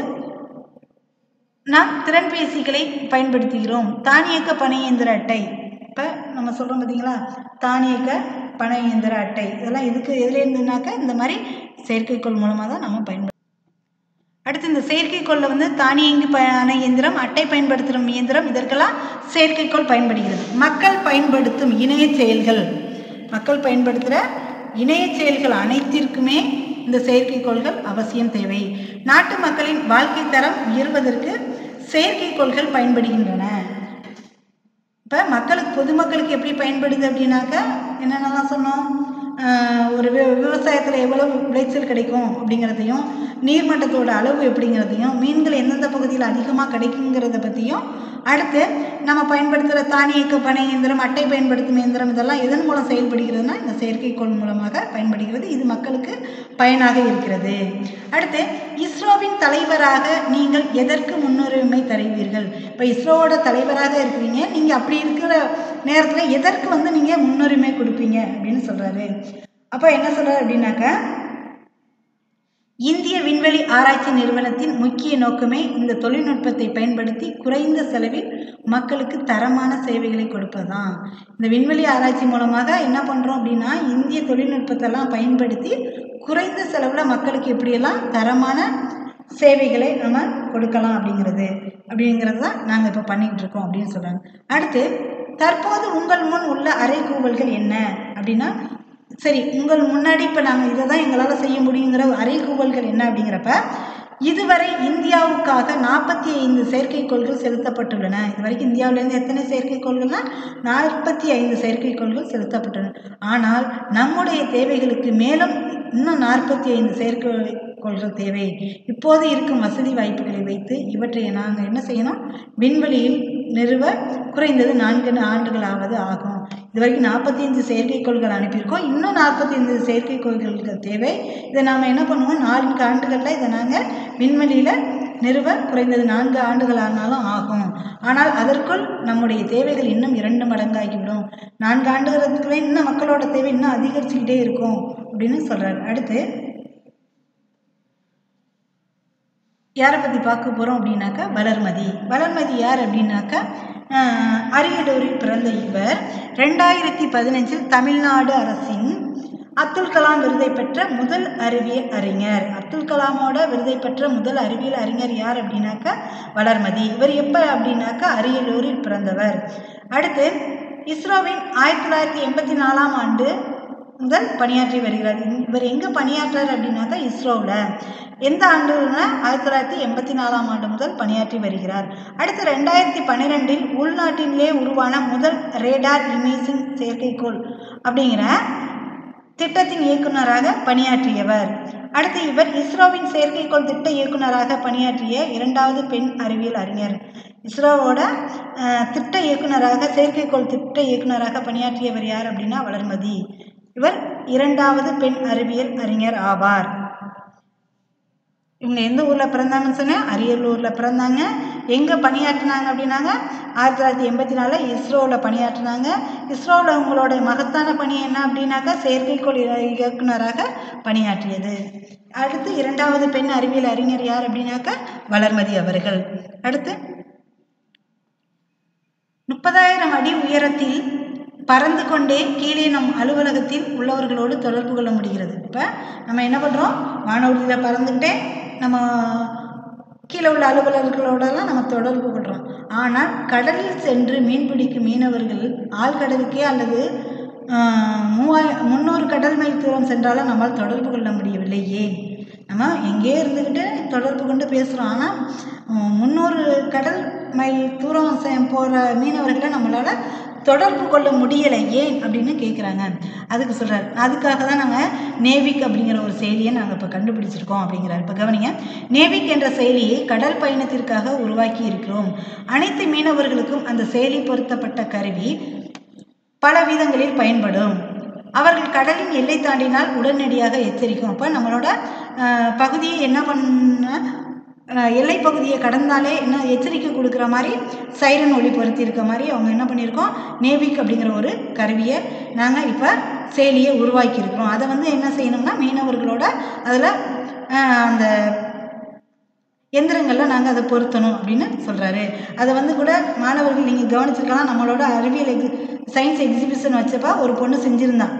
நாம் திறன்பேசிகளை பயன்படுத்துகிறோம். தானியக்க பனை இயந்திர அட்டை, இப்போ நம்ம சொல்கிறோம் பார்த்தீங்களா, தானியக்க பனை இயந்திர அட்டை, இதெல்லாம் எதில் இருந்துனாக்கா இந்த மாதிரி செயற்கைக்கோள் மூலமாக தான் நம்ம பயன்படுத்துகிறோம். அடுத்து இந்த செயற்கைக்கோளில் வந்து தானியங்கி பனை இயந்திரம், அட்டை பயன்படுத்தும் இயந்திரம், இதற்கெல்லாம் செயற்கைக்கோள் பயன்படுகிறது. மக்கள் பயன்படுத்தும் இணைய செயல்கள், மக்கள் பயன்படுத்துகிற இணைய செயல்கள் அனைத்திற்குமே இந்த செயற்கைக்கோள்கள் அவசியம் தேவை. நாட்டு மக்களின் வாழ்க்கை தரம் உயர்வதற்கு செயற்கைக்கோள்கள் பயன்படுகின்றன. இப்போ பொதுமக்களுக்கு எப்படி பயன்படுது அப்படின்னாக்கா என்னென்னலாம் சொன்னோம், ஒரு விவசாயத்தில் எவ்வளவு விளைச்சல் கிடைக்கும் அப்படிங்கிறதையும், நீர்மட்டத்தோட அளவு எப்படிங்கிறதையும், மீன்கள் எந்தெந்த பகுதியில் அதிகமாக கிடைக்குங்கிறத பற்றியும், அடுத்து நம்ம பயன்படுத்துகிற தானியக்க பனை இயந்திரம், அட்டை பயன்படுத்தும் இயந்திரம், இதெல்லாம் எதன் மூலம் செயல்படுகிறதுனா இந்த செயற்கைக்கோள் மூலமாக பயன்படுகிறது. இது மக்களுக்கு பயனாக இருக்கிறது. அடுத்து இஸ்ரோவின் தலைவராக நீங்கள் எதற்கு முன்னுரிமை தருவீர்கள்? இப்போ இஸ்ரோவோட தலைவராக இருக்கிறீங்க, நீங்கள் அப்படி இருக்கிற நேரத்தில் எதற்கு வந்து நீங்கள் முன்னுரிமை கொடுப்பீங்க அப்படின்னு சொல்கிறாரு. அப்போ என்ன சொல்கிறார் அப்படின்னாக்கா, இந்திய விண்வெளி ஆராய்ச்சி நிறுவனத்தின் முக்கிய நோக்கமே இந்த தொழில்நுட்பத்தை பயன்படுத்தி குறைந்த செலவில் மக்களுக்கு தரமான சேவைகளை கொடுப்பதுதான். இந்த விண்வெளி ஆராய்ச்சி மூலமாக என்ன பண்ணுறோம் அப்படின்னா இந்திய தொழில்நுட்பத்தெல்லாம் பயன்படுத்தி குறைந்த செலவில் மக்களுக்கு எப்படியெல்லாம் தரமான சேவைகளை நம்ம கொடுக்கலாம் அப்படிங்கிறது தான் நாங்கள் இப்போ பண்ணிகிட்டு இருக்கோம் அப்படின்னு சொல்கிறாங்க. அடுத்து தற்போது உங்கள் முன் உள்ள அறைகூவல்கள் என்ன அப்படின்னா, சரி உங்கள் முன்னாடி இப்போ நாங்கள் இதை தான் எங்களால் செய்ய முடியுங்கிற அறைகூவல்கள் என்ன அப்படிங்கிறப்ப, இதுவரை இந்தியாவுக்காக 45 செயற்கைக்கோள்கள் செலுத்தப்பட்டுள்ளன. இதுவரைக்கும் இந்தியாவிலேருந்து எத்தனை செயற்கைக்கோள்கள்னா 45 செயற்கைக்கோள்கள் செலுத்தப்பட்டுள்ளன. ஆனால் நம்முடைய தேவைகளுக்கு மேலும் இன்னும் 45 செயற்கைக்கோள்கள் தேவை. இப்போது இருக்கும் வசதி வாய்ப்புகளை வைத்து இவற்றை நாங்கள் என்ன செய்யணும், விண்வெளியில் நிறுவ குறைந்தது 4 ஆண்டுகளாவது ஆகும். இதுவரைக்கும் 45 செயற்கைக்கோள்கள் அனுப்பியிருக்கோம், இன்னும் 45 செயற்கைக்கோள்கள் தேவை. இதை நாம் என்ன பண்ணுவோம், 4 ஆண்டுகளில் இதை நாங்கள் விண்வெளியில் நிறுவ குறைந்தது 4 ஆண்டுகள் ஆனாலும் ஆகும். ஆனால் அதற்குள் நம்முடைய தேவைகள் இன்னும் 2 மடங்காகிவிடும். 4 ஆண்டுகளுக்குள்ளே இன்னும் மக்களோட தேவை இன்னும் அதிகரிச்சுக்கிட்டே இருக்கும் அப்படின்னு சொல்கிறார். அடுத்து யாரை பற்றி பார்க்க போகிறோம் அப்படின்னாக்கா வளர்மதி. வளர்மதி யார் அப்படின்னாக்கா அரியலூரில் பிறந்த இவர் 2015 தமிழ்நாடு அரசின் அப்துல் கலாம் விருதை பெற்ற முதல் அறிவியல் அறிஞர். அப்துல் கலாமோட விருதை பெற்ற முதல் அறிவியல் அறிஞர் யார் அப்படின்னாக்கா வளர்மதி. இவர் எப்போ அப்படின்னாக்கா அரியலூரில் பிறந்தவர். அடுத்து இஸ்ரோவின் 1984ஆம் ஆண்டு முதல் பணியாற்றி வருகிறார். இவர் எங்கே பணியாற்றார் அப்படின்னாக்கா இஸ்ரோவில். எந்த ஆண்டுனா 1984ஆம் ஆண்டு முதல் பணியாற்றி வருகிறார். அடுத்து 2012இல் உள்நாட்டிலே உருவான முதல் ரேடார் இமேஜிங் செயற்கைக்கோள் அப்படிங்கிற திட்டத்தின் இயக்குநராக பணியாற்றியவர். அடுத்து இவர் இஸ்ரோவின் செயற்கைக்கோள் திட்ட இயக்குநராக பணியாற்றிய 2வது பெண் அறிவியல் அறிஞர். இஸ்ரோவோட திட்ட இயக்குநராக செயற்கைக்கோள் திட்ட இயக்குநராக பணியாற்றியவர் யார் அப்படின்னா வளர்மதி. இவர் 2வது பெண் அறிவியல் அறிஞர் ஆவார். இவங்க எந்த ஊரில் பிறந்தாங்கன்னு சொன்னேன், அரியலூரில் பிறந்தாங்க. எங்கே பணியாற்றினாங்க அப்படின்னாங்க 1984 இஸ்ரோவில் பணியாற்றினாங்க. இஸ்ரோவில் அவங்களோட மகத்தான பணி என்ன அப்படின்னாக்கா செயற்கைக்கோள் இயக்குநராக பணியாற்றியது. அடுத்து 2வது பெண் அறிவியல் அறிஞர் யார் அப்படின்னாக்கா வளர்மதி அவர்கள். அடுத்து 30,000 அடி உயரத்தில் பறந்து கொண்டே கீழே நம் அலுவலகத்தில் உள்ளவர்களோடு தொடர்பு கொள்ள முடிகிறது. இப்போ நம்ம என்ன பண்ணுறோம், வானூர்தியில் பறந்துக்கிட்டே நம்ம கீழே உள்ள அலுவலர்களோடலாம் நம்ம தொடர்பு கொள்கிறோம். ஆனால் கடலில் சென்று மீன்பிடிக்கும் மீனவர்கள் ஆழ்கடலுக்கே அல்லது 300 கடல் மைல் தூரம் சென்றாலும் நம்மால் தொடர்பு கொள்ள முடியவில்லை. ஏன்? நம்ம எங்கேயே இருந்துக்கிட்டு தொடர்பு கொண்டு பேசுகிறோம். ஆனால் 300 கடல் மைல் தூரம் போகிற மீனவர்களை நம்மளால் தொடர்பு கொள்ள முடியலை. ஏன் அப்படின்னு கேட்குறாங்க. அதுக்கு சொல்கிறார், அதுக்காக தான் நாங்கள் நேவிக் அப்படிங்கிற ஒரு செயலியை நாங்கள் இப்போ கண்டுபிடிச்சிருக்கோம் அப்படிங்கிறார். இப்போ கவனிங்க, நேவிக் என்ற செயலியை கடல் பயணத்திற்காக உருவாக்கி இருக்கிறோம். அனைத்து மீனவர்களுக்கும் அந்த செயலி பொருத்தப்பட்ட கருவி பல விதங்களில் பயன்படும். அவர்கள் கடலின் எல்லை தாண்டினால் உடனடியாக எச்சரிக்கும். அப்போ நம்மளோட பகுதியை என்ன பண்ண, எல்லை பகுதியை கடந்தாலே என்ன எச்சரிக்கை கொடுக்குற மாதிரி சைரன் ஒளி பொருத்தி இருக்க மாதிரி அவங்க என்ன பண்ணியிருக்கோம், நேவிக் அப்படிங்கிற ஒரு கருவியை நாங்கள் இப்போ செயலியை உருவாக்கியிருக்கிறோம். அதை என்ன செய்யணும்னா மீனவர்களோட அதில் அந்த எந்திரங்களில் நாங்கள் அதை பொருத்தணும் அப்படின்னு சொல்கிறாரு. அதை கூட மாணவர்கள் நீங்கள் கவனிச்சிருக்கலாம். நம்மளோட அறிவியல் சயின்ஸ் எக்ஸிபிஷன் வச்சப்போ ஒரு பொண்ணு செஞ்சுருந்தான்.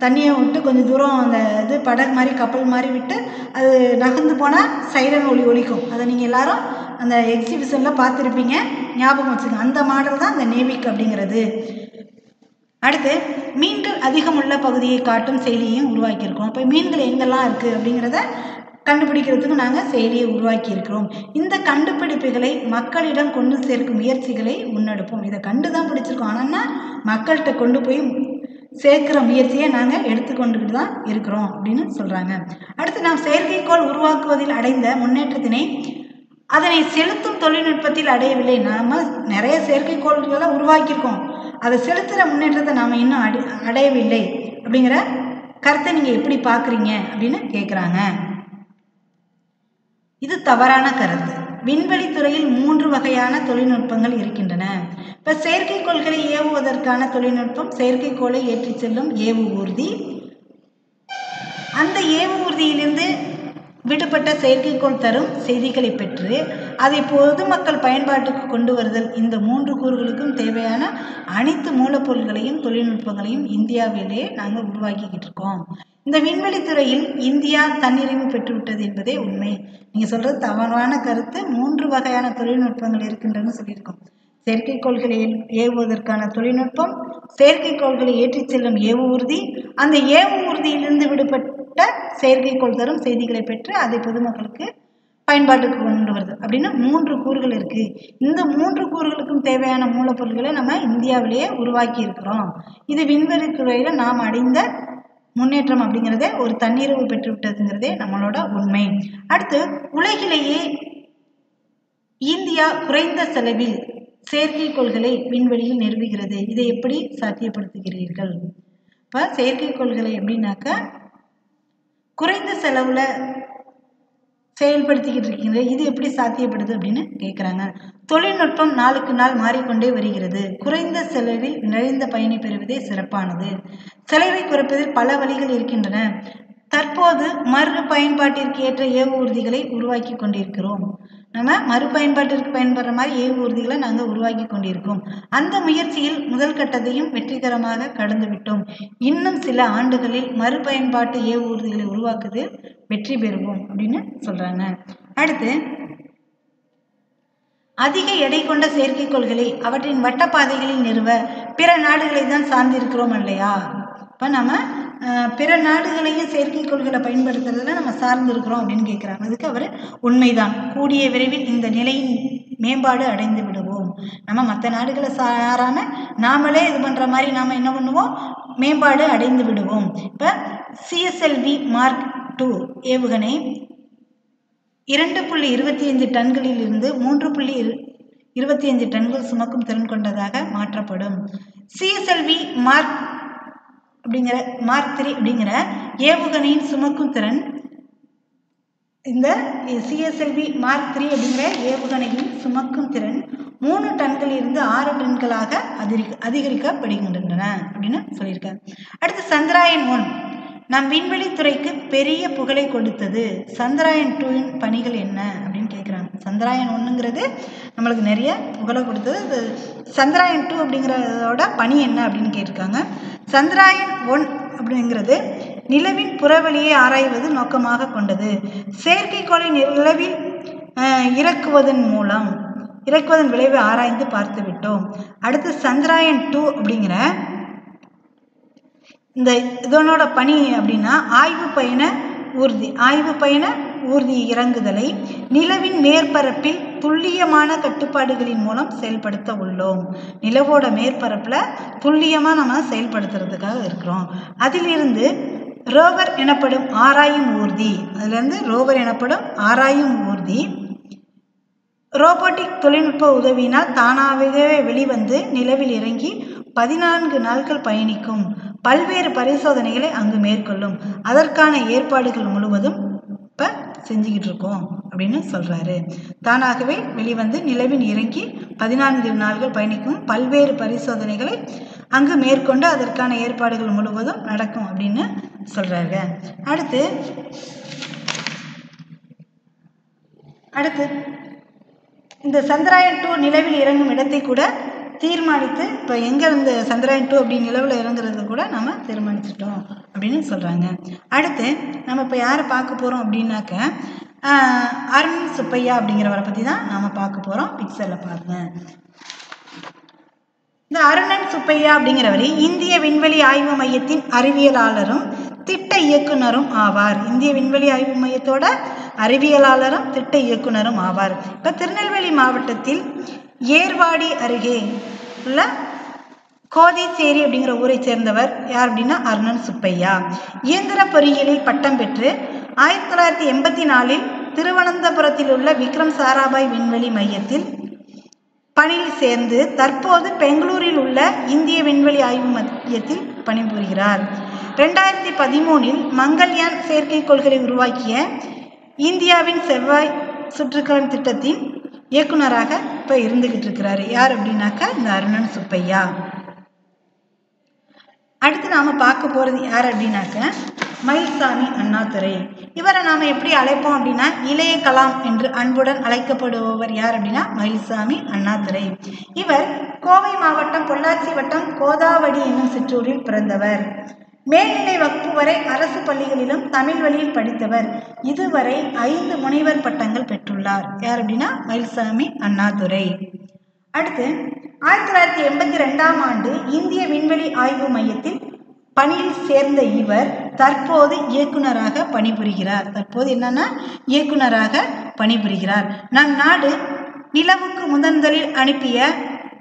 தண்ணியை விட்டு கொஞ்சம் தூரம் அந்த இது படகு மாதிரி கப்பல் மாதிரி விட்டு அது நகர்ந்து போனால் சைரன் ஒளி ஒலிக்கும். அதை நீங்கள் எல்லாரும் அந்த எக்ஸிபிஷனில் பார்த்துருப்பீங்க, ஞாபகம் வச்சுக்கோங்க. அந்த மாடல் தான் அந்த நேவிக் அப்படிங்கிறது. அடுத்து மீன்கள் அதிகம் உள்ள பகுதியை காட்டும் செயலியையும் உருவாக்கியிருக்கோம். இப்போ மீன்கள் எங்கெல்லாம் இருக்குது அப்படிங்கிறத கண்டுபிடிக்கிறதுக்கு நாங்கள் செயலியை உருவாக்கி இருக்கிறோம். இந்த கண்டுபிடிப்புகளை மக்களிடம் கொண்டு சேர்க்கும் முயற்சிகளை முன்னெடுப்போம். இதை கண்டு தான் பிடிச்சிருக்கோம், ஆனால் மக்கள்கிட்ட கொண்டு போய் சேர்க்கிற முயற்சியை நாங்கள் எடுத்துக்கொண்டுக்கிட்டு தான் இருக்கிறோம் அப்படின்னு சொல்கிறாங்க. அடுத்து நாம் செயற்கைக்கோள் உருவாக்குவதில் அடைந்த முன்னேற்றத்தினை அதனை செலுத்தும் தொழில்நுட்பத்தில் அடையவில்லை. நாம் நிறைய செயற்கைக்கோள்களை உருவாக்கியிருக்கோம், அதை செலுத்துகிற முன்னேற்றத்தை நாம் இன்னும் அடையவில்லை அப்படிங்கிற கருத்தை நீங்கள் எப்படி பார்க்குறீங்க அப்படின்னு கேட்குறாங்க. இது தவறான கருத்து. விண்வெளித்துறையில் 3 வகையான தொழில்நுட்பங்கள் இருக்கின்றன. இப்போ செயற்கைக்கோள்களை ஏவுவதற்கான தொழில்நுட்பம், செயற்கைக்கோளை ஏற்றி செல்லும் ஏவு ஊர்தி, அந்த ஏவு ஊர்தியிலிருந்து விடுபட்ட செயற்கைக்கோள் தரும் செய்திகளை பெற்று அதை பொதுமக்கள் பயன்பாட்டுக்கு கொண்டு வருதல். இந்த 3 கூறுகளுக்கும் தேவையான அனைத்து மூலப்பொருள்களையும் தொழில்நுட்பங்களையும் இந்தியாவிலேயே நாங்கள் உருவாக்கிக்கிட்டு இருக்கோம். இந்த விண்வெளித்துறையில் இந்தியா தன்னிறைவு பெற்றுவிட்டது என்பதே உண்மை. நீங்கள் சொல்கிறது தவறான கருத்து. 3 வகையான தொழில்நுட்பங்கள் இருக்கின்றன சொல்லியிருக்கோம். செயற்கைக்கோள்களை ஏவுவதற்கான தொழில்நுட்பம், செயற்கைக்கோள்களை ஏற்றிச் செல்லும் ஏவு ஊர்தி, அந்த ஏவு ஊர்தியிலிருந்து விடுபட்ட செயற்கைக்கோள் தரும் செய்திகளை பெற்று அதை பொதுமக்களுக்கு பயன்பாட்டுக்கு கொண்டு வருது அப்படின்னு 3 கூறுகள் இருக்கு. இந்த 3 கூறுகளுக்கும் தேவையான மூலப்பொருட்களை நம்ம இந்தியாவிலேயே உருவாக்கி இருக்கிறோம். இது விண்வெளி துறையில நாம் அடைந்த முன்னேற்றம் அப்படிங்கிறதே ஒரு தன்னிறைவு பெற்றுவிட்டதுங்கிறதே நம்மளோட உண்மை. அடுத்து, உலகிலேயே இந்தியா குறைந்த செலவில் செயற்கைக்கோள்களை விண்வெளியில் நிறுவுகிறது. இதை எப்படி சாத்தியப்படுத்துகிறீர்கள்? இப்போ செயற்கைக்கோள்களை எப்படின்னாக்க குறைந்த செலவுல செயல்படுத்திக்கிட்டு இருக்கீங்க, இது எப்படி சாத்தியப்படுது அப்படின்னு கேட்குறாங்க. தொழில்நுட்பம் நாளுக்கு நாள் மாறிக்கொண்டே வருகிறது. குறைந்த செலவில் நிறைந்த பயனை பெறுவதே சிறப்பானது. செலவை குறைப்பதில் பல வழிகள் இருக்கின்றன. தற்போது மறு பயன்பாட்டிற்கு ஏற்ற ஏவு ஊர்திகளை உருவாக்கி கொண்டிருக்கிறோம். நம்ம மறுபயன்பாட்டிற்கு பயன்படுற மாதிரி ஏவு ஊர்திகளை நாங்கள் உருவாக்கி கொண்டிருக்கோம். அந்த முயற்சியில் முதல் கட்டத்தையும் வெற்றிகரமாக கடந்து விட்டோம். இன்னும் சில ஆண்டுகளில் மறுபயன்பாட்டு ஏவு ஊர்திகளை உருவாக்குவதில் வெற்றி பெறுவோம் அப்படின்னு சொல்றாங்க. அடுத்து, அதிக எடை கொண்ட செயற்கைக்கோள்களை அவற்றின் வட்டப்பாதைகளில் நிறுவ பிற நாடுகளை தான் சார்ந்திருக்கிறோம் இல்லையா? இப்போ நம்ம பிற நாடுகளையும் செயற்கைக்கோள்களை பயன்படுத்துறதுல நம்ம சார்ந்திருக்கிறோம் அப்படின்னு கேட்குறாங்க. அதுக்கு அவர் உண்மைதான், கூடிய விரைவில் இந்த நிலையின் மேம்பாடு அடைந்து விடுவோம். நம்ம மற்ற நாடுகளை சாராமல் நாமளே இது பண்ணுற மாதிரி நாம் என்ன பண்ணுவோம், மேம்பாடு அடைந்து விடுவோம். இப்போ CSLV Mark II ஏவுகணை 2.25 டன்களில் இருந்து 3.25 டன்கள் சுமக்கும் திறன் கொண்டதாக மாற்றப்படும். CSLV Mark III அப்படிங்கிற ஏவுகணையின் சுமக்கும் திறன், இந்த CSLV Mark III அப்படிங்கிற ஏவுகணையின் சுமக்கும் திறன் 3 டன்களில் இருந்து 6 டன்களாக அதிகரிக்கப்படுகின்றன அப்படின்னு சொல்லியிருக்காரு. அடுத்து, சந்திராயன் 1 நம் விண்வெளித்துறைக்கு பெரிய புகழை கொடுத்தது. சந்திராயன் 2 பணிகள் என்ன அப்படின்னு கேட்குறாங்க. சந்திராயன் 1ங்கிறது நம்மளுக்கு நிறைய புகழை கொடுத்தது. சந்திராயன் 2 அப்படிங்கிறதோட பணி என்ன அப்படின்னு கேட்டிருக்காங்க. சந்திராயன் 1 அப்படிங்கிறது நிலவின் புறவெளியை ஆராய்வது நோக்கமாக கொண்டது. செயற்கைக்கோளை நிலவில் இறக்குவதன் விளைவை ஆராய்ந்து பார்த்து விட்டோம். அடுத்து, சந்திராயன் 2 அப்படிங்கிற இந்த இதனோட பணி அப்படின்னா ஆய்வு பயண ஊர்தி இறங்குதலை நிலவின் மேற்பரப்பில் துல்லியமான கட்டுப்பாடுகளின் மூலம் செயல்படுத்த உள்ளோம். நிலவோட மேற்பரப்பில் துல்லியமாக நம்ம செயல்படுத்துறதுக்காக இருக்கிறோம். அதிலிருந்து ரோவர் எனப்படும் ஆராயும் ஊர்தி ரோபோட்டிக் தொழில்நுட்ப உதவியினால் தானாகவே வெளிவந்து நிலவில் இறங்கி 14 நாட்கள் பயணிக்கும். பல்வேறு பரிசோதனைகளை அங்கு மேற்கொள்ளும். அதற்கான ஏற்பாடுகள் முழுவதும் இப்போ செஞ்சுக்கிட்டு இருக்கோம் அப்படின்னு சொல்கிறாரு. தானாகவே வெளிவந்து நிலவில் இறங்கி 14 நாட்கள் பயணிக்கும். பல்வேறு பரிசோதனைகளை அங்கு மேற்கொண்டு அதற்கான ஏற்பாடுகள் முழுவதும் நடக்கும் அப்படின்னு சொல்கிறாங்க. அடுத்து இந்த சந்திராயன் 2 நிலவில் இறங்கும் இடத்தை கூட தீர்மானித்து, இப்போ எங்கே இந்த சந்திராயன் 2 அப்படி நிலவில் இறங்குறது கூட நம்ம தீர்மானிச்சிட்டோம் அப்படின்னு சொல்கிறாங்க. அடுத்து நம்ம இப்போ யாரை பார்க்க போகிறோம் அப்படின்னாக்க அருண் சுப்பையா அப்படிங்கிறவரை பற்றி தான் நாம் பார்க்க போகிறோம். பிக்சரில் பாருங்க. இந்த அருணன் சுப்பையா அப்படிங்கிறவர் இந்திய விண்வெளி ஆய்வு மையத்தின் அறிவியலாளரும் திட்ட இயக்குனரும் ஆவார். இந்திய விண்வெளி ஆய்வு மையத்தோட அறிவியலாளரும் திட்ட இயக்குனரும் ஆவார். இப்போ திருநெல்வேலி மாவட்டத்தில் ஏர்வாடி அருகே உள்ள கோதிச்சேரி அப்படிங்கிற ஊரை சேர்ந்தவர் யார் அப்படின்னா அருணன் சுப்பையா. இயந்திர பொறியியலில் பட்டம் பெற்று 1984 திருவனந்தபுரத்தில் உள்ள விக்ரம் சாராபாய் விண்வெளி மையத்தில் பணியில் சேர்ந்து தற்போது பெங்களூரில் உள்ள இந்திய விண்வெளி ஆய்வு மையத்தில் பணிபுரிகிறார். 2013 மங்கள்யான் செயற்கைக்கோள்களை உருவாக்கிய இந்தியாவின் செவ்வாய் சுற்றுக்கலன் திட்டத்தின் இயக்குனராக இப்போ இருந்துகிட்டு இருக்கிறாரு. யார் அப்படின்னாக்கா இந்த அருணன் சுப்பையா. அடுத்து நாம் பார்க்க போகிறது யார் அப்படின்னாக்க மயில்சாமி அண்ணாதுரை. இவரை நாம் எப்படி அழைப்போம் அப்படின்னா இளைய கலாம் என்று அன்புடன் அழைக்கப்படுபவர் யார் அப்படின்னா மயில்சாமி அண்ணாதுரை. இவர் கோவை மாவட்டம் பொள்ளாச்சி வட்டம் கோதாவடி என்னும் சிற்றூரில் பிறந்தவர். மேல்நிலை வகுப்பு வரை அரசு பள்ளிகளிலும் தமிழ் வழியில் படித்தவர். இதுவரை 5 முனைவர் பட்டங்கள் பெற்றுள்ளார். யார் அப்படின்னா மயில்சாமி அண்ணாதுரை. அடுத்து 1982ஆம் ஆண்டு இந்திய விண்வெளி ஆய்வு மையத்தில் பணியில் சேர்ந்த இவர் தற்போது இயக்குனராக பணிபுரிகிறார். தற்போது என்னன்னா இயக்குனராக பணிபுரிகிறார். நம் நாடு நிலவுக்கு முதன்முதலில் அனுப்பிய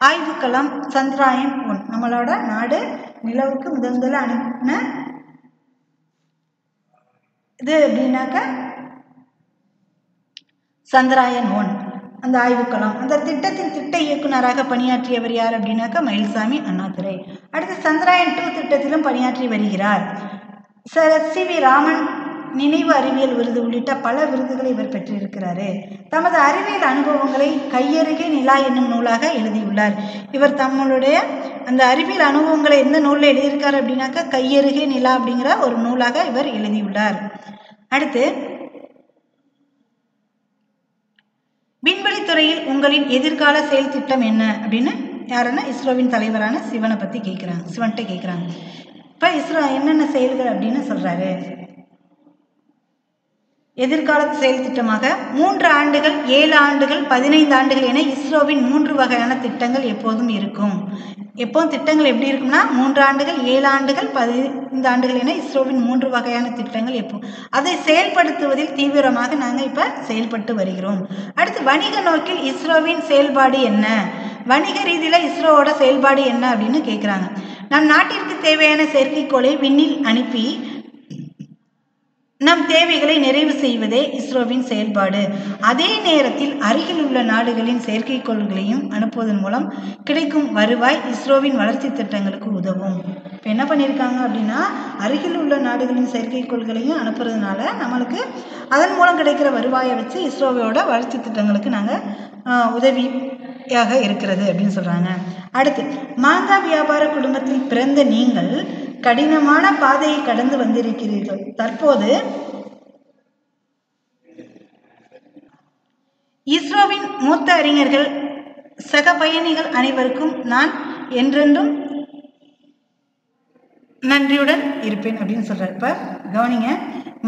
ஆய்வுக்களம் சந்திராயன் 1. நம்மளோட நாடு நிலவுக்கு முதன்முதலில் அனுப்பின இது அப்படின்னாக்க சந்திராயன் 1 அந்த ஆய்வுக்களம். அந்த திட்டத்தின் திட்ட இயக்குனராக பணியாற்றியவர் யார் அப்படின்னாக்கா மயில்சாமி அண்ணாதுரை. அடுத்து சந்திராயன் 2 திட்டத்திலும் பணியாற்றி வருகிறார். சி வி ராமன் நினைவு அறிவியல் விருது உள்ளிட்ட பல விருதுகளை இவர் பெற்றிருக்கிறாரு. தமது அறிவியல் அனுபவங்களை கையருகே நிலா என்னும் நூலாக எழுதியுள்ளார். இவர் தம்முடைய அந்த அறிவியல் அனுபவங்களை எந்த நூலில் எழுதியிருக்காரு அப்படின்னாக்கா கையருகே நிலா அப்படிங்கிற ஒரு நூலாக இவர் எழுதியுள்ளார். அடுத்து விண்வெளித்துறையில் உங்களின் எதிர்கால செயல் திட்டம் என்ன அப்படின்னு யாருன்னா இஸ்ரோவின் தலைவரான சிவனை பற்றி கேட்குறாங்க. சிவன்கிட்ட கேட்குறாங்க. இப்போ இஸ்ரோ என்னென்ன செயல்கள் அப்படின்னு சொல்கிறாரு. எதிர்கால செயல் திட்டமாக 3 ஆண்டுகள் 7 ஆண்டுகள் 15 ஆண்டுகள் என இஸ்ரோவின் 3 வகையான திட்டங்கள் எப்போதும் இருக்கும். எப்போதும் திட்டங்கள் எப்படி இருக்கும்னா 3 ஆண்டுகள் 7 ஆண்டுகள் 15 ஆண்டுகள் என இஸ்ரோவின் 3 வகையான திட்டங்கள் எப்போ அதை செயல்படுத்துவதில் தீவிரமாக நாங்கள் இப்போ செயல்பட்டு வருகிறோம். அடுத்து வணிக நோக்கில் இஸ்ரோவின் செயல்பாடு என்ன, வணிக ரீதியில் இஸ்ரோவோட செயல்பாடு என்ன அப்படின்னு கேட்குறாங்க. நம் நாட்டிற்கு தேவையான செயற்கைக்கோளை விண்ணில் அனுப்பி நம் தேவைகளை நிறைவு செய்வதே இஸ்ரோவின் செயல்பாடு. அதே நேரத்தில் அருகில் உள்ள நாடுகளின் செயற்கைக்கோள்களையும் அனுப்புவதன் மூலம் கிடைக்கும் வருவாய் இஸ்ரோவின் வளர்ச்சி திட்டங்களுக்கு உதவும். இப்போ என்ன பண்ணியிருக்காங்க அப்படின்னா அருகில் உள்ள நாடுகளின் செயற்கைக்கோள்களையும் அனுப்புறதுனால நம்மளுக்கு அதன் மூலம் கிடைக்கிற வருவாயை வச்சு இஸ்ரோவோட வளர்ச்சி திட்டங்களுக்கு நாங்கள் உதவியாக இருக்கிறது அப்படின்னு சொல்கிறாங்க. அடுத்து மாங்காய் வியாபார குடும்பத்தில் பிறந்த நீங்கள் கடினமான பாதையை கடந்து வந்திருக்கிறீர்கள். தற்போது இஸ்ரோவின் மூத்த அறிஞர்கள் சக பயணிகள் அனைவருக்கும் நான் என்றென்றும் நன்றியுடன் இருப்பேன் அப்படின்னு சொல்றார். இப்ப கவனிங்க,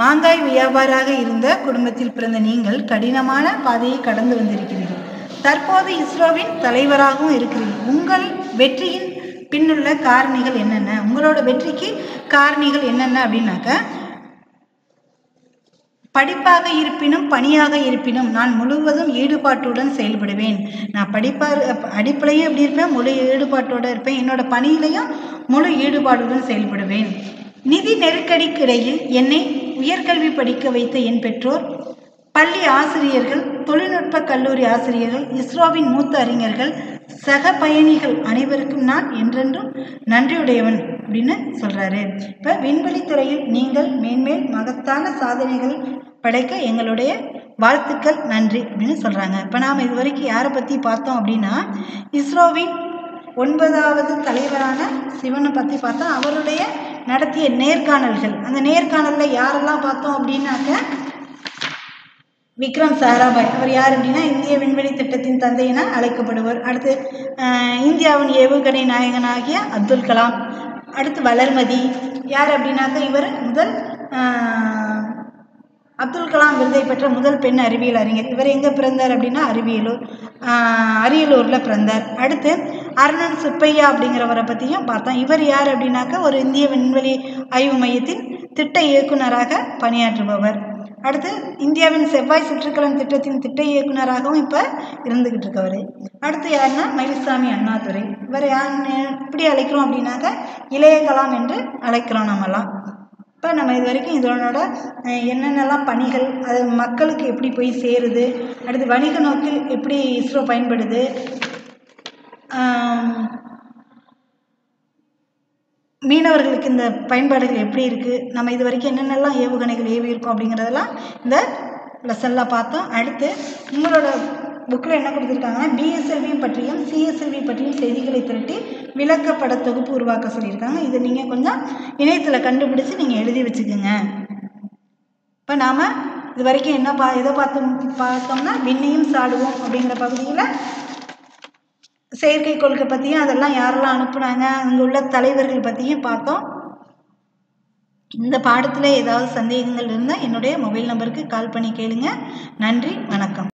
மாங்காய் வியாபாராக இருந்த குடும்பத்தில் பிறந்த நீங்கள் கடினமான பாதையை கடந்து வந்திருக்கிறீர்கள். தற்போது இஸ்ரோவின் தலைவராகவும் இருக்கிறீர்கள். உங்கள் வெற்றியின் பின்னுள்ள காரணிகள் என்னென்ன, உங்களோட வெற்றிக்கு காரணிகள் என்னென்ன அப்படின்னாக்க படிப்பாக இருப்பினும் பணியாக இருப்பினும் நான் முழுவதும் ஈடுபாட்டுடன் செயல்படுவேன். நான் அடிப்படையும் எப்படி இருப்பேன், முழு ஈடுபாட்டோடு இருப்பேன். என்னோட பணியிலையும் முழு ஈடுபாடுடன் செயல்படுவேன். நிதி நெருக்கடிக்கிடையில் என்னை உயர்கல்வி படிக்க வைத்த என் பெற்றோர், பள்ளி ஆசிரியர்கள், தொழில்நுட்ப கல்லூரி ஆசிரியர்கள், இஸ்ரோவின் மூத்த அறிஞர்கள், சக பயணிகள் அனைவருக்கும் நான் என்றென்றும் நன்றியுடையவன் அப்படின்னு சொல்றாரு. இப்போ விண்வெளித்துறையில் நீங்கள் மேன்மேல் மகத்தான சாதனைகள் படைக்க எங்களுடைய வாழ்த்துக்கள், நன்றி அப்படின்னு சொல்றாங்க. இப்போ நாம் இது வரைக்கும் யாரை பற்றி பார்த்தோம் அப்படின்னா இஸ்ரோவின் 9வது தலைவரான சிவனை பற்றி பார்த்தோம். அவருடைய நடத்திய நேர்காணல்கள், அந்த நேர்காணலில் யாரெல்லாம் பார்த்தோம் அப்படின்னாக்க விக்ரம் சாராபாய், அவர் யார் அப்படின்னா இந்திய விண்வெளி திட்டத்தின் தந்தை என அழைக்கப்படுவர். அடுத்து இந்தியாவின் ஏவுகணை நாயகனாகிய அப்துல் கலாம். அடுத்து வளர்மதி யார் அப்படின்னாக்க இவர் முதல் அப்துல் கலாம் விருதை பெற்ற முதல் பெண் அறிவியல் அறிஞர். இவர் எங்கே பிறந்தார் அப்படின்னா அரியலூரில் பிறந்தார். அடுத்து அருணன் சுப்பையா அப்படிங்கிறவரை பற்றியும் பார்த்தோம். இவர் யார் அப்படின்னாக்க ஒரு இந்திய விண்வெளி ஆய்வு மையத்தின் திட்ட இயக்குனராக பணியாற்றுபவர். அடுத்து இந்தியாவின் செவ்வாய் சுற்றுக்கலன் திட்டத்தின் திட்ட இயக்குனராகவும் இப்போ இருந்துக்கிட்டு இருக்கவர். அடுத்து யாருன்னா மயில்சாமி அண்ணாதுரை. இவர் யாருன்னு எப்படி அழைக்கிறோம் அப்படின்னாக்க இளைய கலாம் என்று அழைக்கிறோம் நம்மலாம். இப்போ நம்ம இது வரைக்கும் இதனோட என்னென்னலாம் பணிகள், அது மக்களுக்கு எப்படி போய் சேருது, அடுத்து வணிக நோக்கில் எப்படி இஸ்ரோ பயன்படுது, மீனவர்களுக்கு இந்த பயன்பாடுகள் எப்படி இருக்குது, நம்ம இது வரைக்கும் என்னென்னலாம் ஏவுகணைகள் ஏவி இருக்கோம் அப்படிங்கிறதெல்லாம் இந்த லெசனில் பார்த்தோம். அடுத்து உங்களோட புக்கில் என்ன கொடுத்துருக்காங்கன்னா பிஎஸ்எல்வி பற்றியும் சிஎஸ்எல்வி பற்றியும் செய்திகளை திரட்டி விளக்கப்பட தொகுப்பு உருவாக்க சொல்லியிருக்காங்க. இதை நீங்கள் கொஞ்சம் இணையத்தில் கண்டுபிடிச்சி நீங்கள் எழுதி வச்சுக்கோங்க. இப்போ நாம் இது வரைக்கும் என்ன எதை பார்த்தோம்னா விண்ணையும் சாடுவோம் அப்படிங்கிற பகுதியில் செயற்கைக்கோள்களை பற்றியும் அதெல்லாம் யாரெல்லாம் அனுப்புனாங்க, அங்கே உள்ள தலைவர்கள் பற்றியும் பார்த்தோம். இந்த பாடத்தில் ஏதாவது சந்தேகங்கள் இருந்தால் என்னுடைய மொபைல் நம்பருக்கு கால் பண்ணி கேளுங்க. நன்றி, வணக்கம்.